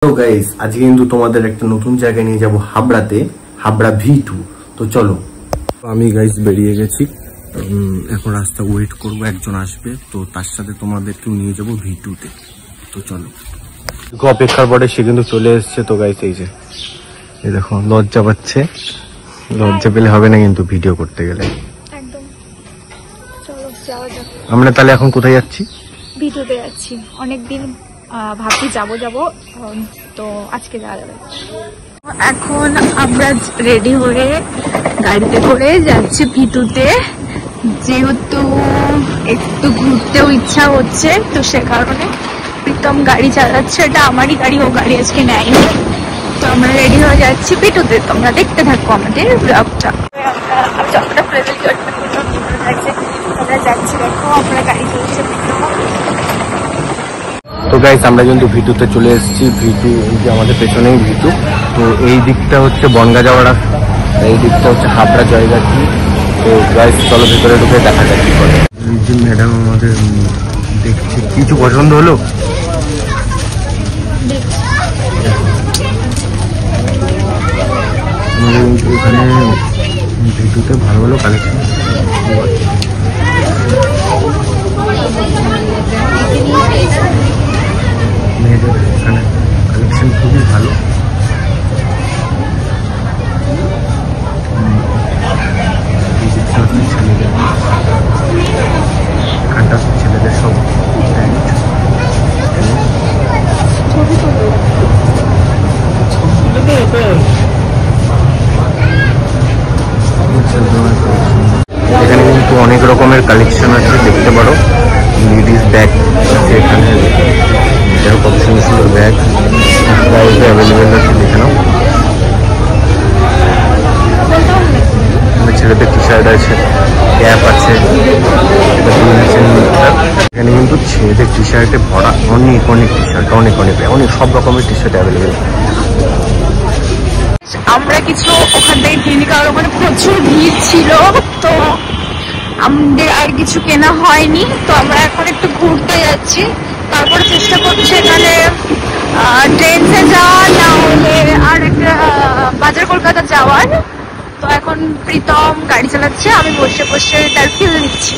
তো গাইস আজকে কিন্তু তোমাদের একটা নতুন জায়গায় নিয়ে যাব হাবড়াতে, হাবড়া V2। তো চলো, আমি গাইস বেরিয়ে গেছি, এখন রাস্তা ওয়েট করব, একজন আসবে তো তার সাথে তোমাদেরকেও নিয়ে যাব V2তে। তো চলো, অপেক্ষার পরে সে কিন্তু চলে এসছে। তো গাইস এই যে এই দেখো, লজ্জা পাচ্ছে, লজ্জা পেলে হবে না কিন্তু ভিডিও করতে গেলে। একদম, চলো যাওয়া যাক। আমরা তাহলে এখন কোথায় যাচ্ছি? V2তে যাচ্ছি। অনেকদিন ভাবছি যাবো তো আজকে যাওয়া যাবে। এখন আমরা রেডি হয়ে গাড়িতে করে যাচ্ছি V2তে, যেহেতু একটু ঘুরতেও ইচ্ছা হচ্ছে তো সে কারণে। প্রীতম গাড়ি চালাচ্ছে, এটা আমারই গাড়ি, ও গাড়ি আজকে নেয়নি। তো আমরা রেডি হয়ে যাচ্ছি V2তে, তোমরা দেখতে থাকো আমাদের ব্লগটা। আমরা যাচ্ছি, দেখো আমরা গাড়ি চলছে। তো গাইস আমরা কিন্তু V2তে চলে এসেছি। V2 এই যে আমাদের পেছনেই V2। তো এই দিকটা হচ্ছে বনগা যাওয়ার রাস্তা, এই দিকটা হচ্ছে হাবড়া জায়গাটি। তো গাইস চলো ভেতরে ঢুকে দেখা যাক কি করে। এই যে ম্যাডাম আমাদের দেখছে, কিছু পছন্দ হলো? আমাদের এখানে V2তে ভালো ভালো কালেকশন, মেয়েদের এখানে কালেকশন খুবই ভালো। ছেলেদের, এখানটা ছেলেদের সব এখানে কিন্তু অনেক রকমের কালেকশন আছে, দেখতে পারো। লেডিস ব্যাগ আছে এখানে, কত সুন্দর সুন্দর ব্যাগ প্রাইস অ্যাভেলেবেল আছে, দেখে নাও। ছেলেদের টি শার্ট আছে, ক্যাপ আছে। এখানে কিন্তু ছেলেদের টি শার্টে ভরা, অনেক অনেক টি শার্ট, অনেক সব রকমের টি শার্ট অ্যাভেলেবেল। আমরা কিছু ওখান থেকে কিনি, কারণ ওখানে প্রচুর ভিড় ছিল, তো আমাদের আর কিছু কেনা হয়নি। তো আমরা এখন একটু ঘুরতে যাচ্ছি, তারপরে চেষ্টা করছি এখানে ট্রেনে যাওয়া, না হলে আর একটা বাজার কলকাতা যাওয়ার। তো এখন প্রীতম গাড়ি চালাচ্ছে, আমি বসে বসে তার ফিল নিচ্ছি।